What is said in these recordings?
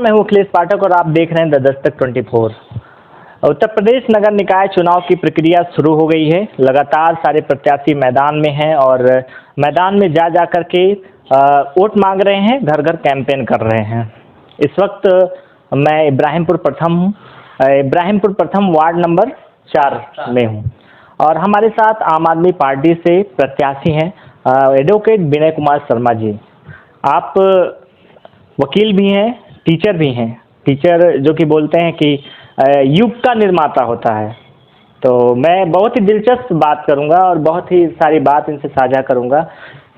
मैं हूँ अखिलेश पाठक और आप देख रहे हैं द दस्तक 24। उत्तर प्रदेश नगर निकाय चुनाव की प्रक्रिया शुरू हो गई है। लगातार सारे प्रत्याशी मैदान में हैं और मैदान में जा जा कर के वोट मांग रहे हैं, घर घर कैंपेन कर रहे हैं। इस वक्त मैं इब्राहिमपुर प्रथम हूँ, इब्राहिमपुर प्रथम वार्ड नंबर 4 में हूँ और हमारे साथ आम आदमी पार्टी से प्रत्याशी हैं एडवोकेट विनय कुमार शर्मा जी। आप वकील भी हैं, टीचर भी हैं। टीचर जो कि बोलते हैं कि युग का निर्माता होता है। तो मैं बहुत ही दिलचस्प बात करूंगा और बहुत ही सारी बात इनसे साझा करूंगा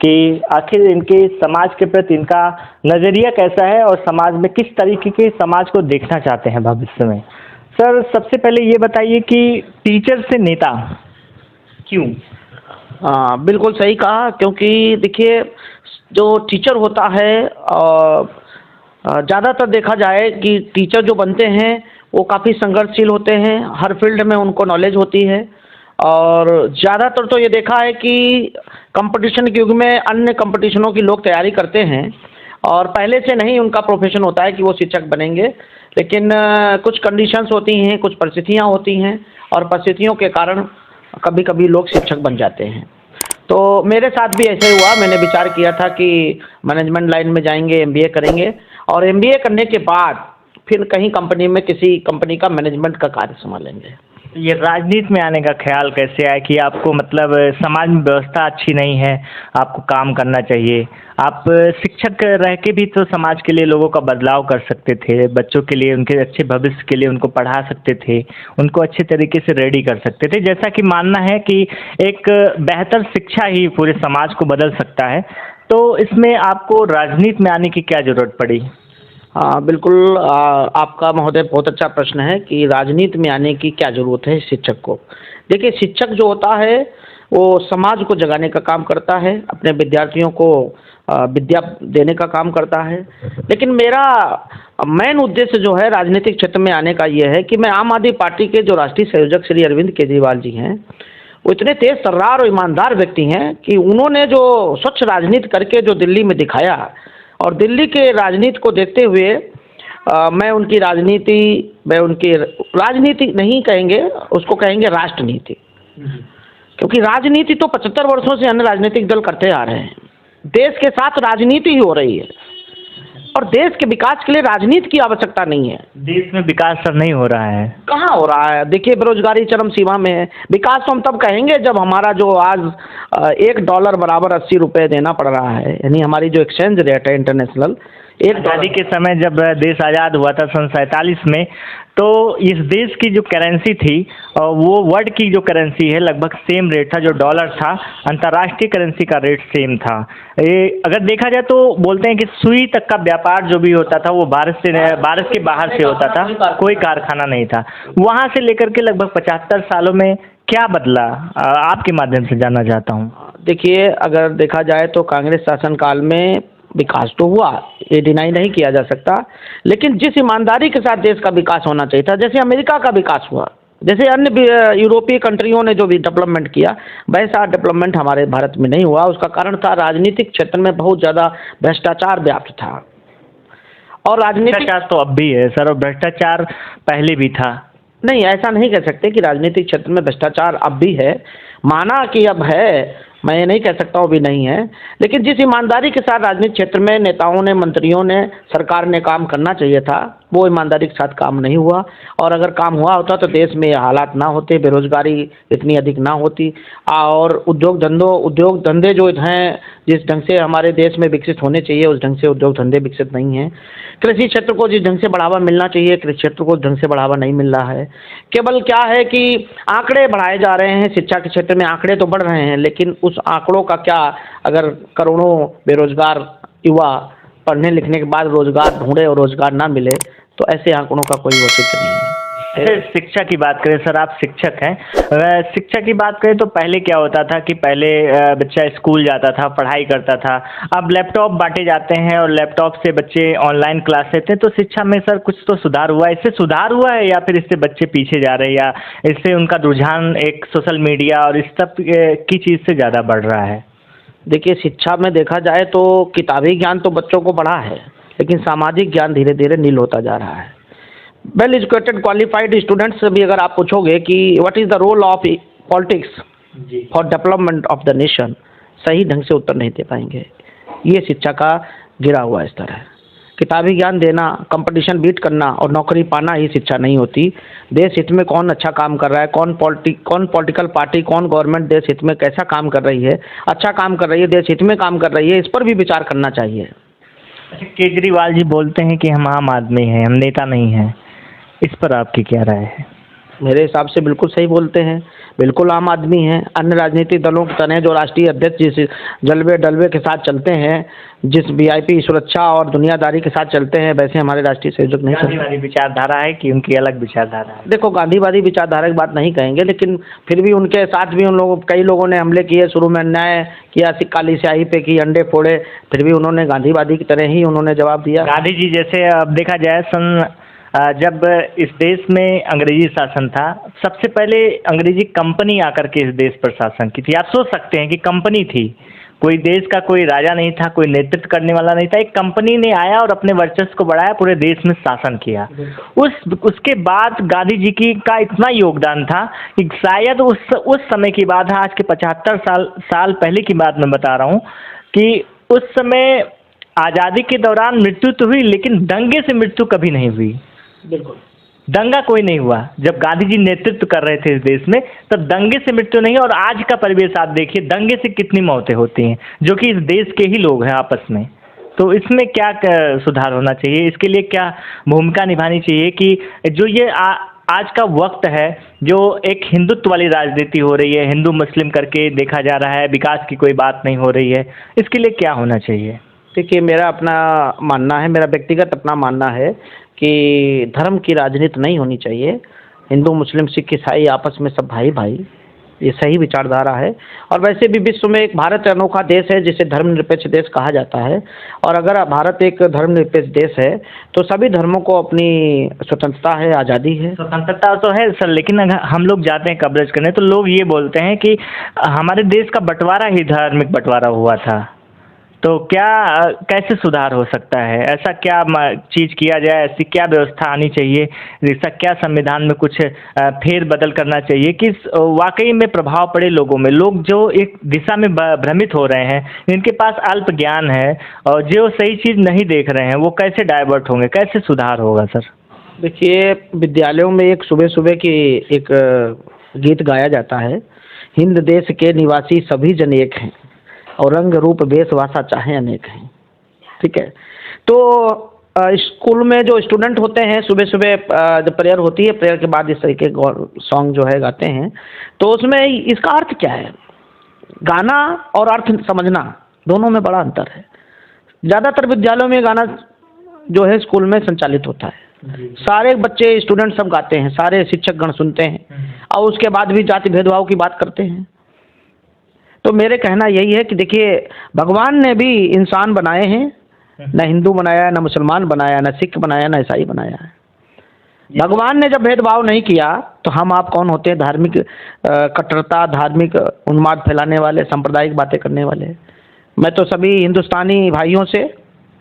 कि आखिर इनके समाज के प्रति इनका नज़रिया कैसा है और समाज में किस तरीके के समाज को देखना चाहते हैं भविष्य में। सर, सबसे पहले ये बताइए कि टीचर से नेता क्यों? बिल्कुल सही कहा, क्योंकि देखिए जो टीचर होता है ज़्यादातर देखा जाए कि टीचर जो बनते हैं वो काफ़ी संघर्षशील होते हैं, हर फील्ड में उनको नॉलेज होती है और ज़्यादातर तो ये देखा है कि कंपटीशन के युग में अन्य कंपटीशनों की लोग तैयारी करते हैं और पहले से नहीं उनका प्रोफेशन होता है कि वो शिक्षक बनेंगे, लेकिन कुछ कंडीशंस होती हैं, कुछ परिस्थितियाँ होती हैं और परिस्थितियों के कारण कभी कभी लोग शिक्षक बन जाते हैं। तो मेरे साथ भी ऐसे हुआ। मैंने विचार किया था कि मैनेजमेंट लाइन में जाएंगे, एमबीए करेंगे और एमबीए करने के बाद फिर कहीं कंपनी में किसी कंपनी का मैनेजमेंट का कार्य संभालेंगे। ये राजनीति में आने का ख्याल कैसे आया कि आपको मतलब समाज में व्यवस्था अच्छी नहीं है, आपको काम करना चाहिए? आप शिक्षक रह के भी तो समाज के लिए लोगों का बदलाव कर सकते थे, बच्चों के लिए, उनके अच्छे भविष्य के लिए उनको पढ़ा सकते थे, उनको अच्छे तरीके से रेडी कर सकते थे। जैसा कि मानना है कि एक बेहतर शिक्षा ही पूरे समाज को बदल सकता है, तो इसमें आपको राजनीति में आने की क्या ज़रूरत पड़ी? हाँ बिल्कुल, आपका महोदय बहुत अच्छा प्रश्न है कि राजनीति में आने की क्या ज़रूरत है शिक्षक को। देखिए, शिक्षक जो होता है वो समाज को जगाने का काम करता है, अपने विद्यार्थियों को विद्या देने का काम करता है। लेकिन मेरा मेन उद्देश्य जो है राजनीतिक क्षेत्र में आने का ये है कि मैं आम आदमी पार्टी के जो राष्ट्रीय संयोजक श्री अरविंद केजरीवाल जी हैं, वो इतने तेज तर्रार और ईमानदार व्यक्ति हैं कि उन्होंने जो स्वच्छ राजनीति करके जो दिल्ली में दिखाया और दिल्ली के राजनीति को देखते हुए मैं उनकी राजनीति नहीं कहेंगे, उसको कहेंगे राष्ट्रनीति। क्योंकि राजनीति तो 75 वर्षों से अन्य राजनीतिक दल करते आ रहे हैं। देश के साथ राजनीति ही हो रही है और देश के विकास के लिए राजनीति की आवश्यकता नहीं है। देश में विकास सर नहीं हो रहा है। कहाँ हो रहा है? देखिए, बेरोजगारी चरम सीमा में है। विकास तो हम तब कहेंगे जब हमारा जो आज $1 बराबर 80 रुपये देना पड़ रहा है, यानी हमारी जो एक्सचेंज रेट है इंटरनेशनल, आज़ादी के समय जब देश आज़ाद हुआ था सन 47 में, तो इस देश की जो करेंसी थी वो वर्ल्ड की जो करेंसी है लगभग सेम रेट था, जो डॉलर था अंतर्राष्ट्रीय करेंसी का रेट सेम था। ये अगर देखा जाए तो बोलते हैं कि सुई तक का व्यापार जो भी होता था वो भारत के बाहर से होता था, कोई कारखाना नहीं था। वहाँ से लेकर के लगभग 75 सालों में क्या बदला, आपके माध्यम से जानना चाहता हूँ। देखिए, अगर देखा जाए तो कांग्रेस शासनकाल में विकास तो हुआ, ये डिनाई नहीं किया जा सकता, लेकिन जिस ईमानदारी के साथ देश का विकास होना चाहिए था, जैसे अमेरिका का विकास हुआ, जैसे अन्य यूरोपीय कंट्रियों ने जो भी डेवलपमेंट किया, वैसा डेवलपमेंट हमारे भारत में नहीं हुआ। उसका कारण था राजनीतिक क्षेत्र में बहुत ज़्यादा भ्रष्टाचार व्याप्त था और राजनीतिक तो अब भी है सर, और भ्रष्टाचार पहले भी था। नहीं, ऐसा नहीं कह सकते कि राजनीतिक क्षेत्र में भ्रष्टाचार अब भी है। माना कि अब है, मैं ये नहीं कह सकता हूँ भी नहीं है, लेकिन जिस ईमानदारी के साथ राजनीतिक क्षेत्र में नेताओं ने, मंत्रियों ने, सरकार ने काम करना चाहिए था, वो ईमानदारी के साथ काम नहीं हुआ। और अगर काम हुआ होता तो देश में ये हालात ना होते, बेरोजगारी इतनी अधिक ना होती और उद्योग धंधे जो हैं जिस ढंग से हमारे देश में विकसित होने चाहिए उस ढंग से उद्योग धंधे विकसित नहीं हैं। कृषि क्षेत्र को जिस ढंग से बढ़ावा मिलना चाहिए कृषि क्षेत्र को उस ढंग से बढ़ावा नहीं मिल रहा है। केवल क्या है कि आंकड़े बढ़ाए जा रहे हैं, शिक्षा के क्षेत्र में आंकड़े तो बढ़ रहे हैं, लेकिन उस आंकड़ों का क्या, अगर करोड़ों बेरोजगार युवा पढ़ने लिखने के बाद रोजगार ढूंढे और रोजगार ना मिले तो ऐसे आंकड़ों का कोई औचित्य नहीं है। शिक्षा की बात करें सर, आप शिक्षक हैं, शिक्षा की बात करें तो पहले क्या होता था कि पहले बच्चा स्कूल जाता था, पढ़ाई करता था, अब लैपटॉप बांटे जाते हैं और लैपटॉप से बच्चे ऑनलाइन क्लास लेते हैं। तो शिक्षा में सर कुछ तो सुधार हुआ है? इससे सुधार हुआ है या फिर इससे बच्चे पीछे जा रहे हैं, या इससे उनका रुझान एक सोशल मीडिया और इस सब की चीज़ से ज़्यादा बढ़ रहा है? देखिए, शिक्षा में देखा जाए तो किताबी ज्ञान तो बच्चों को बढ़ा है, लेकिन सामाजिक ज्ञान धीरे धीरे नील होता जा रहा है। वेल एजुकेटेड क्वालिफाइड स्टूडेंट्स से भी अगर आप पूछोगे कि what is the role of politics for development of the nation, सही ढंग से उत्तर नहीं दे पाएंगे। ये शिक्षा का गिरा हुआ स्तर है। किताबी ज्ञान देना, कंपटीशन बीट करना और नौकरी पाना ही शिक्षा नहीं होती। देश हित में कौन अच्छा काम कर रहा है, कौन पॉलिटिकल पार्टी, कौन गवर्नमेंट देश हित में कैसा काम कर रही है, अच्छा काम कर रही है, देश हित में काम कर रही है, इस पर भी विचार करना चाहिए। अच्छा, केजरीवाल जी बोलते हैं कि हम आम आदमी हैं, हम नेता नहीं हैं, इस पर आपकी क्या राय है? मेरे हिसाब से बिल्कुल सही बोलते हैं, बिल्कुल आम आदमी हैं। अन्य राजनीतिक दलों की तरह जो राष्ट्रीय अध्यक्ष जिस जलवे डलवे के साथ चलते हैं, जिस वीआईपी सुरक्षा और दुनियादारी के साथ चलते हैं, वैसे हमारे राष्ट्रीय संयोजक नहीं चलते। गांधीवादी विचारधारा है कि उनकी अलग विचारधारा है? देखो, गांधीवादी विचारधारा की बात नहीं कहेंगे, लेकिन फिर भी उनके साथ भी कई लोगों ने हमले किए, शुरू में अन्याय किया, काली स्याही पे की, अंडे फोड़े, फिर भी उन्होंने गांधीवादी की तरह ही उन्होंने जवाब दिया। गांधी जी जैसे अब देखा जाए जब इस देश में अंग्रेजी शासन था, सबसे पहले अंग्रेजी कंपनी आकर के इस देश पर शासन की थी। आप सोच सकते हैं कि कंपनी थी, कोई देश का कोई राजा नहीं था, कोई नेतृत्व करने वाला नहीं था, एक कंपनी ने आया और अपने वर्चस्व को बढ़ाया, पूरे देश में शासन किया। उसके बाद गांधी जी की का इतना योगदान था कि शायद उस समय की बात है, आज के 75 साल पहले की बात मैं बता रहा हूँ कि उस समय आज़ादी के दौरान मृत्यु तो हुई, लेकिन दंगे से मृत्यु कभी नहीं हुई। बिल्कुल, दंगा कोई नहीं हुआ। जब गांधी जी नेतृत्व कर रहे थे इस देश में, तब दंगे से मृत्यु नहीं। और आज का परिवेश आप देखिए, दंगे से कितनी मौतें होती हैं, जो कि इस देश के ही लोग हैं आपस में। तो इसमें क्या सुधार होना चाहिए? इसके लिए क्या भूमिका निभानी चाहिए कि जो ये आज का वक्त है, जो एक हिंदुत्व वाली राजनीति हो रही है, हिंदू मुस्लिम करके देखा जा रहा है, विकास की कोई बात नहीं हो रही है, इसके लिए क्या होना चाहिए? देखिए, मेरा अपना मानना है, मेरा व्यक्तिगत अपना मानना है कि धर्म की राजनीति नहीं होनी चाहिए। हिंदू मुस्लिम सिख ईसाई आपस में सब भाई भाई, ये सही विचारधारा है। और वैसे भी विश्व में एक भारत अनोखा देश है जिसे धर्मनिरपेक्ष देश कहा जाता है। और अगर भारत एक धर्मनिरपेक्ष देश है तो सभी धर्मों को अपनी स्वतंत्रता है, आज़ादी है। स्वतंत्रता तो है सर, लेकिन अगर हम लोग जाते हैं कवरेज करने तो लोग ये बोलते हैं कि हमारे देश का बंटवारा ही धार्मिक बंटवारा हुआ था। तो क्या कैसे सुधार हो सकता है? ऐसा क्या चीज़ किया जाए, ऐसी क्या व्यवस्था आनी चाहिए, ऐसा क्या संविधान में कुछ फेर बदल करना चाहिए कि वाकई में प्रभाव पड़े लोगों में? लोग जो एक दिशा में भ्रमित हो रहे हैं, जिनके पास अल्प ज्ञान है और जो सही चीज़ नहीं देख रहे हैं, वो कैसे डाइवर्ट होंगे, कैसे सुधार होगा सर? देखिए, विद्यालयों में एक सुबह सुबह की एक गीत गाया जाता है, हिंद देश के निवासी सभी जन एक हैं और रंग रूप वेश भाषा चाहे अनेक हैं। ठीक है, तो स्कूल में जो स्टूडेंट होते हैं, सुबह सुबह जब प्रेयर होती है, प्रेयर के बाद इस तरीके सॉन्ग जो है गाते हैं, तो उसमें इसका अर्थ क्या है? गाना और अर्थ समझना, दोनों में बड़ा अंतर है। ज़्यादातर विद्यालयों में गाना जो है स्कूल में संचालित होता है, सारे बच्चे स्टूडेंट सब गाते हैं, सारे शिक्षक गण सुनते हैं और उसके बाद भी जाति भेदभाव की बात करते हैं। तो मेरे कहना यही है कि देखिए, भगवान ने भी इंसान बनाए हैं, न हिंदू बनाया, न मुसलमान बनाया, न सिख बनाया, न ईसाई बनाया है। भगवान ने जब भेदभाव नहीं किया तो हम आप कौन होते हैं? धार्मिक कट्टरता, धार्मिक उन्माद फैलाने वाले, सांप्रदायिक बातें करने वाले। मैं तो सभी हिंदुस्तानी भाइयों से,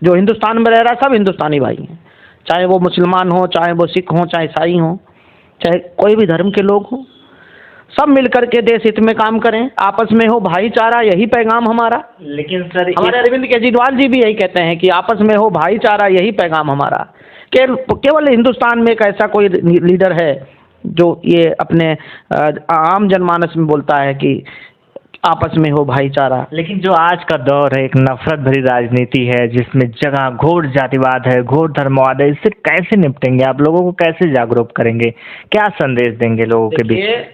जो हिंदुस्तान में रह रहा है, सब हिंदुस्तानी भाई हैं, चाहे वो मुसलमान हो, चाहे वो सिख हो, चाहे ईसाई हो, चाहे कोई भी धर्म के लोग हों, सब मिलकर के देश हित में काम करें, आपस में हो भाईचारा, यही पैगाम हमारा। लेकिन सर, हमारे अरविंद केजरीवाल जी भी यही कहते हैं कि आपस में हो भाईचारा, यही पैगाम हमारा। केवल हिंदुस्तान में एक ऐसा कोई लीडर है जो ये अपने आम जनमानस में बोलता है कि आपस में हो भाईचारा। लेकिन जो आज का दौर है, एक नफरत भरी राजनीति है, जिसमें जगह घोर जातिवाद है, घोर धर्मवाद है, इससे कैसे निपटेंगे? आप लोगों को कैसे जागरूक करेंगे? क्या संदेश देंगे लोगों के बीच?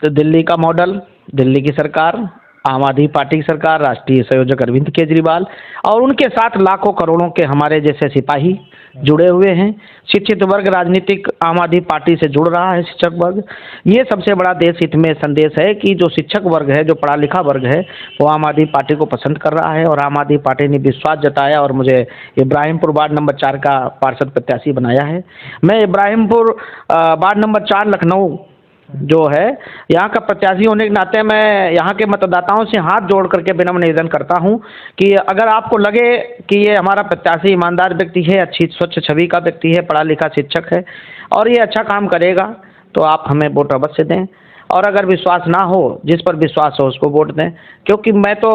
दिल्ली का मॉडल, दिल्ली की सरकार, आम आदमी पार्टी की सरकार, राष्ट्रीय संयोजक अरविंद केजरीवाल और उनके साथ लाखों करोड़ों के हमारे जैसे सिपाही जुड़े हुए हैं। शिक्षित वर्ग राजनीतिक आम आदमी पार्टी से जुड़ रहा है, शिक्षक वर्ग। ये सबसे बड़ा देश हित में संदेश है कि जो शिक्षक वर्ग है, जो पढ़ा लिखा वर्ग है, वो आम आदमी पार्टी को पसंद कर रहा है और आम आदमी पार्टी ने विश्वास जताया और मुझे इब्राहिमपुर वार्ड नंबर 4 का पार्षद प्रत्याशी बनाया है। मैं इब्राहिमपुर वार्ड नंबर 4 लखनऊ जो है, यहाँ का प्रत्याशी होने के नाते मैं यहाँ के मतदाताओं से हाथ जोड़ करके विनम्र निवेदन करता हूँ कि अगर आपको लगे कि ये हमारा प्रत्याशी ईमानदार व्यक्ति है, अच्छी स्वच्छ छवि का व्यक्ति है, पढ़ा लिखा शिक्षक है और ये अच्छा काम करेगा, तो आप हमें वोट अवश्य दें। और अगर विश्वास ना हो, जिस पर विश्वास हो उसको वोट दें, क्योंकि मैं तो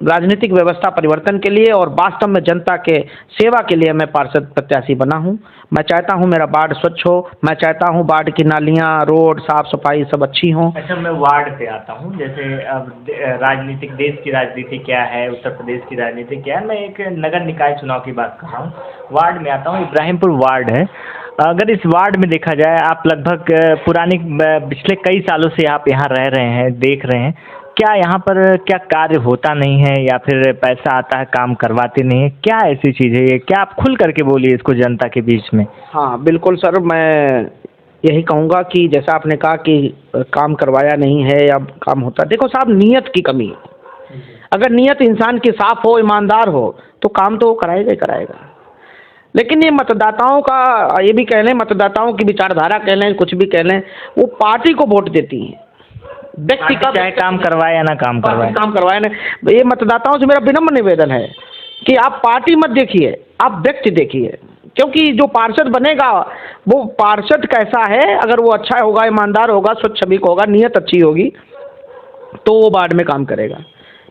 राजनीतिक व्यवस्था परिवर्तन के लिए और वास्तव में जनता के सेवा के लिए मैं पार्षद प्रत्याशी बना हूं। मैं चाहता हूं मेरा वार्ड स्वच्छ हो, मैं चाहता हूं वार्ड की नालियां, रोड, साफ सफाई सब अच्छी हों। अच्छा, मैं वार्ड पे आता हूँ। जैसे अब राजनीतिक, देश की राजनीति क्या है, उत्तर प्रदेश की राजनीति क्या है, मैं एक नगर निकाय चुनाव की बात कर रहा हूँ। वार्ड में आता हूँ, इब्राहिमपुर वार्ड है। अगर इस वार्ड में देखा जाए, आप लगभग पिछले कई सालों से आप यहाँ रह रहे हैं, देख रहे हैं, क्या यहाँ पर क्या कार्य होता नहीं है या फिर पैसा आता है काम करवाते नहीं है? क्या ऐसी चीज़ है ये? क्या आप खुल करके बोलिए इसको जनता के बीच में। हाँ बिल्कुल सर, मैं यही कहूँगा कि जैसा आपने कहा कि काम करवाया नहीं है या काम होता, देखो साहब, नीयत की कमी है। अगर नीयत इंसान की साफ हो, ईमानदार हो, तो काम तो वो कराएगा ही कराएगा। लेकिन ये मतदाताओं का, ये भी कह लें, मतदाताओं की विचारधारा कह लें, कुछ भी कह लें, वो पार्टी को वोट देती है, व्यक्ति का, चाहे काम करवाए या ना काम करवाए। काम करवाए ना। ये मतदाताओं से मेरा विनम्र निवेदन है कि आप पार्टी मत देखिए, आप व्यक्ति देखिए, क्योंकि जो पार्षद बनेगा वो पार्षद कैसा है, अगर वो अच्छा होगा, ईमानदार होगा, स्वच्छ छवि का होगा, नीयत अच्छी होगी, तो वो वार्ड में काम करेगा।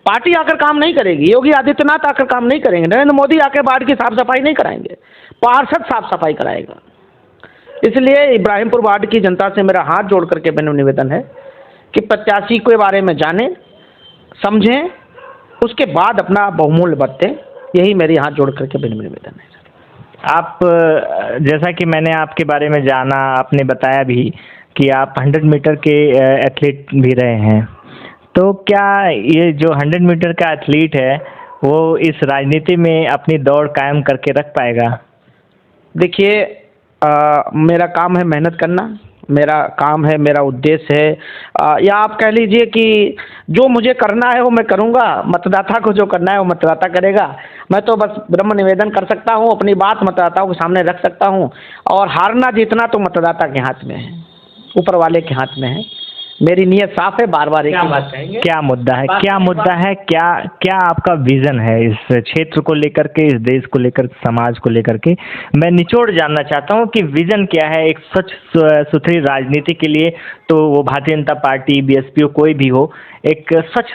पार्टी आकर काम नहीं करेगी, योगी आदित्यनाथ आकर काम नहीं करेंगे, नरेंद्र मोदी आकर वार्ड की साफ सफाई नहीं कराएंगे, पार्षद साफ सफाई कराएगा। इसलिए इब्राहिमपुर वार्ड की जनता से मेरा हाथ जोड़ करके विनम्र निवेदन है कि प्रत्याशी के बारे में जानें, समझें, उसके बाद अपना बहुमूल्य वोट दें। यही मेरी हाथ जोड़ करके विनम्र निवेदन है। आप, जैसा कि मैंने आपके बारे में जाना, आपने बताया भी कि आप 100 मीटर के एथलीट भी रहे हैं, तो क्या ये जो 100 मीटर का एथलीट है वो इस राजनीति में अपनी दौड़ कायम करके रख पाएगा? देखिए, मेरा काम है मेहनत करना, मेरा काम है, मेरा उद्देश्य है, या आप कह लीजिए कि जो मुझे करना है वो मैं करूँगा, मतदाता को जो करना है वो मतदाता करेगा। मैं तो बस ब्रह्म निवेदन कर सकता हूँ, अपनी बात मतदाताओं के सामने रख सकता हूँ, और हारना जीतना तो मतदाता के हाथ में है, ऊपर वाले के हाथ में है। मेरी नीयत साफ है, बार बार एक ही बात कहेंगे। क्या मुद्दा है, क्या मुद्दा है, क्या क्या आपका विजन है इस क्षेत्र को लेकर के, इस देश को लेकर, समाज को लेकर के? मैं निचोड़ जानना चाहता हूँ कि विजन क्या है एक स्वच्छ सुथरी राजनीति के लिए। तो वो भारतीय जनता पार्टी, बीएसपी हो, कोई भी हो, एक स्वच्छ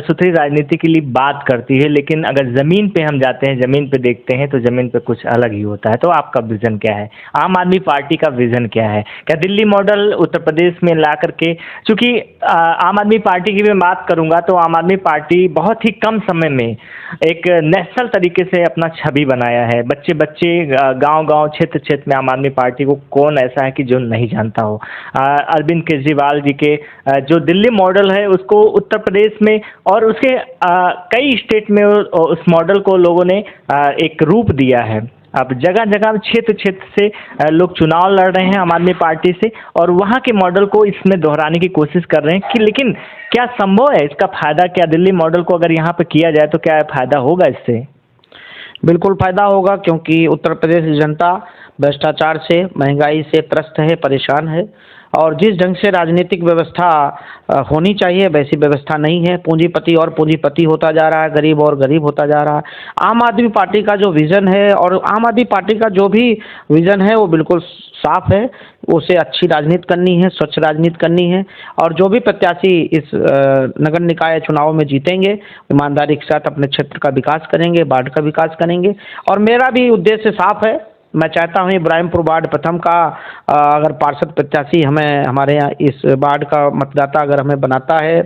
सुथरी राजनीति के लिए बात करती है, लेकिन अगर ज़मीन पे हम जाते हैं, ज़मीन पे देखते हैं, तो ज़मीन पे कुछ अलग ही होता है। तो आपका विज़न क्या है? आम आदमी पार्टी का विज़न क्या है? क्या दिल्ली मॉडल उत्तर प्रदेश में ला करके, चूँकि आम आदमी पार्टी की मैं बात करूँगा तो आम आदमी पार्टी बहुत ही कम समय में एक नेशनल तरीके से अपना छवि बनाया है। बच्चे बच्चे, गांव-गांव, क्षेत्र-क्षेत्र में आम आदमी पार्टी को कौन ऐसा है कि जो नहीं जानता हो? अरविंद केजरीवाल जी के जो दिल्ली मॉडल है उसको उत्तर प्रदेश में और उसके कई स्टेट में उस मॉडल को लोगों ने एक रूप दिया है। अब जगह जगह, क्षेत्र क्षेत्र से लोग चुनाव लड़ रहे हैं आम आदमी पार्टी से, और वहाँ के मॉडल को इसमें दोहराने की कोशिश कर रहे हैं कि लेकिन क्या संभव है, इसका फ़ायदा क्या, दिल्ली मॉडल को अगर यहाँ पे किया जाए तो क्या फ़ायदा होगा इससे? बिल्कुल फ़ायदा होगा, क्योंकि उत्तर प्रदेश की जनता भ्रष्टाचार से, महंगाई से त्रस्त है, परेशान है, और जिस ढंग से राजनीतिक व्यवस्था होनी चाहिए वैसी व्यवस्था नहीं है। पूंजीपति और पूंजीपति होता जा रहा है, गरीब और गरीब होता जा रहा है। आम आदमी पार्टी का जो विज़न है, और आम आदमी पार्टी का जो भी विज़न है, वो बिल्कुल साफ है। उसे अच्छी राजनीति करनी है, स्वच्छ राजनीति करनी है, और जो भी प्रत्याशी इस नगर निकाय चुनाव में जीतेंगे, ईमानदारी के साथ अपने क्षेत्र का विकास करेंगे, वार्ड का विकास करेंगे। और मेरा भी उद्देश्य साफ है, मैं चाहता हूँ इब्राहिमपुर वार्ड प्रथम का अगर पार्षद प्रत्याशी हमें, हमारे यहाँ इस वार्ड का मतदाता अगर हमें बनाता है,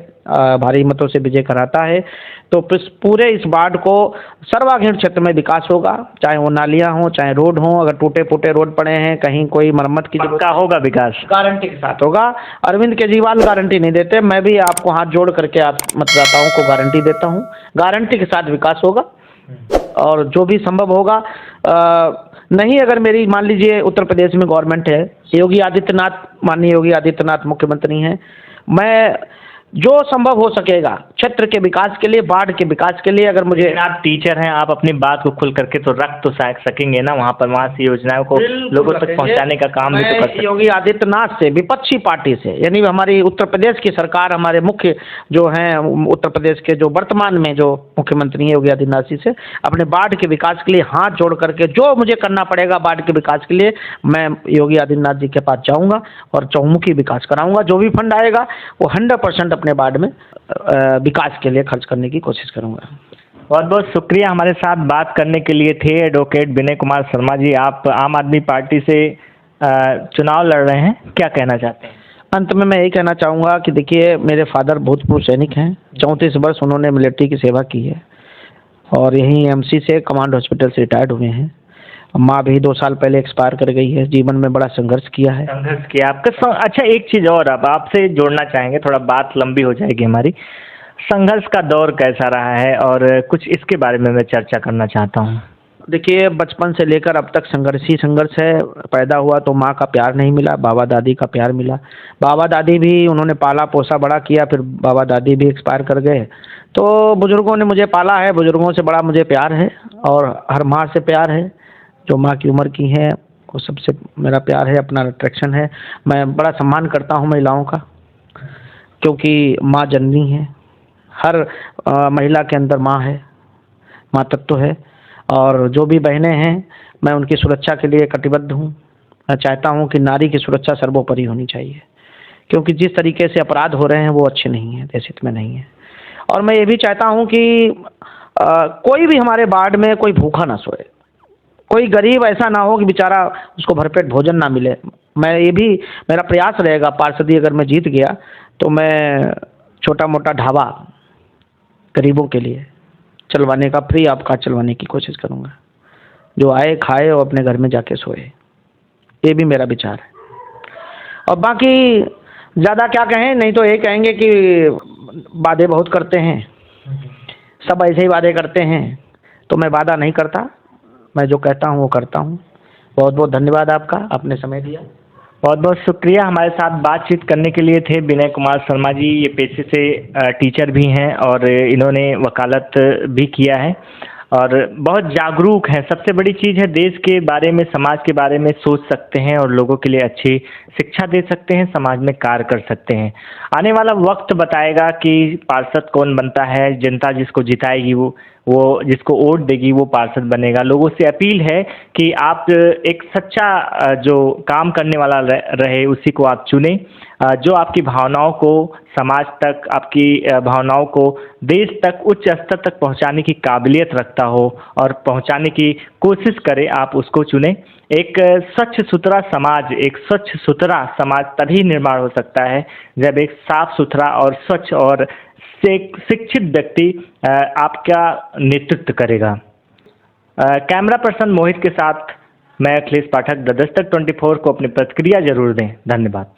भारी मतों से विजय कराता है, तो पूरे इस वार्ड को सर्वांगीण क्षेत्र में विकास होगा। चाहे वो नालियाँ हों, चाहे रोड हों, अगर टूटे फूटे रोड पड़े हैं, कहीं कोई मरम्मत की पक्का होगा विकास, गारंटी के साथ होगा। अरविंद केजरीवाल गारंटी नहीं देते, मैं भी आपको हाथ जोड़ करके आप मतदाताओं को गारंटी देता हूँ, गारंटी के साथ विकास होगा। और जो भी संभव होगा, नहीं अगर मेरी मान लीजिए उत्तर प्रदेश में गवर्नमेंट है, योगी आदित्यनाथ, माननीय योगी आदित्यनाथ मुख्यमंत्री हैं, मैं जो संभव हो सकेगा क्षेत्र के विकास के लिए, बाढ़ के विकास के लिए। अगर मुझे, आप टीचर हैं, आप अपनी बात को खुल करके तो रख तो सकेंगे ना वहाँ पर, वहाँ से योजनाओं को लोगों तक पहुँचाने का काम भी तो कर सकते हैं। योगी आदित्यनाथ से, विपक्षी पार्टी से, यानी हमारी उत्तर प्रदेश की सरकार, हमारे मुख्य जो हैं उत्तर प्रदेश के जो वर्तमान में जो मुख्यमंत्री हैं योगी आदित्यनाथ जी से, अपने बाढ़ के विकास के लिए हाथ जोड़ करके जो मुझे करना पड़ेगा बाढ़ के विकास के लिए, मैं योगी आदित्यनाथ जी के पास जाऊँगा और चहुमुखी विकास कराऊँगा। जो भी फंड आएगा वो 100% अपने बाढ़ में विकास के लिए खर्च करने की कोशिश करूँगा। बहुत बहुत शुक्रिया हमारे साथ बात करने के लिए थे एडवोकेट विनय कुमार शर्मा जी। आप आम आदमी पार्टी से चुनाव लड़ रहे हैं, क्या कहना चाहते हैं? अंत में मैं यही कहना चाहूँगा कि देखिए, मेरे फादर भूतपूर्व सैनिक हैं, 34 वर्ष उन्होंने मिलिट्री की सेवा की है और यहीं एमसी से, कमांड हॉस्पिटल से रिटायर्ड हुए हैं। माँ भी 2 साल पहले एक्सपायर कर गई है। जीवन में बड़ा संघर्ष किया है। संघर्ष किया आपका। अच्छा, एक चीज़ और अब आपसे जोड़ना चाहेंगे, थोड़ा बात लंबी हो जाएगी हमारी। संघर्ष का दौर कैसा रहा है और कुछ इसके बारे में मैं चर्चा करना चाहता हूँ। देखिए, बचपन से लेकर अब तक संघर्ष ही संघर्ष है। पैदा हुआ तो माँ का प्यार नहीं मिला, बाबा दादी का प्यार मिला। बाबा दादी भी उन्होंने पाला पोसा बड़ा किया, फिर बाबा दादी भी एक्सपायर कर गए। तो बुज़ुर्गों ने मुझे पाला है, बुज़ुर्गों से बड़ा मुझे प्यार है और हर माँ से प्यार है। जो माँ की उम्र की है वो सबसे मेरा प्यार है, अपना अट्रैक्शन है। मैं बड़ा सम्मान करता हूँ महिलाओं का, क्योंकि माँ जननी है। हर महिला के अंदर माँ है, माँ तत्व है। और जो भी बहनें हैं, मैं उनकी सुरक्षा के लिए कटिबद्ध हूँ। मैं चाहता हूँ कि नारी की सुरक्षा सर्वोपरि होनी चाहिए, क्योंकि जिस तरीके से अपराध हो रहे हैं वो अच्छे नहीं हैं, देश हित में नहीं है। और मैं ये भी चाहता हूँ कि कोई भी हमारे वार्ड में कोई भूखा ना सोए, कोई गरीब ऐसा ना हो कि बेचारा उसको भरपेट भोजन ना मिले। मैं ये भी मेरा प्रयास रहेगा, पार्षदी अगर मैं जीत गया तो मैं छोटा मोटा ढाबा गरीबों के लिए चलवाने का, फ्री ऑफ कॉस्ट चलवाने की कोशिश करूँगा। जो आए खाए और अपने घर में जाके सोए, ये भी मेरा विचार है। और बाकी ज़्यादा क्या कहें, नहीं तो ये कहेंगे कि वादे बहुत करते हैं, सब ऐसे ही वादे करते हैं। तो मैं वादा नहीं करता, मैं जो कहता हूँ वो करता हूँ। बहुत बहुत धन्यवाद आपका, आपने समय दिया। बहुत बहुत शुक्रिया हमारे साथ बातचीत करने के लिए थे विनय कुमार शर्मा जी। ये पेशे से टीचर भी हैं और इन्होंने वकालत भी किया है और बहुत जागरूक हैं। सबसे बड़ी चीज़ है, देश के बारे में, समाज के बारे में सोच सकते हैं और लोगों के लिए अच्छी शिक्षा दे सकते हैं, समाज में कार्य कर सकते हैं। आने वाला वक्त बताएगा कि पार्षद कौन बनता है। जनता जिसको जिताएगी वो जिसको वोट देगी वो पार्षद बनेगा। लोगों से अपील है कि आप एक सच्चा जो काम करने वाला रहे उसी को आप चुनें, जो आपकी भावनाओं को समाज तक, आपकी भावनाओं को देश तक, उच्च स्तर तक पहुंचाने की काबिलियत रखता हो और पहुंचाने की कोशिश करे, आप उसको चुनें। एक स्वच्छ सुथरा समाज, एक स्वच्छ सुथरा समाज तभी निर्माण हो सकता है जब एक साफ सुथरा और स्वच्छ और शिक्षित व्यक्ति आपका नेतृत्व करेगा। कैमरा पर्सन मोहित के साथ मैं अखिलेश पाठक, द दस्तक 24 को अपनी प्रतिक्रिया जरूर दें। धन्यवाद।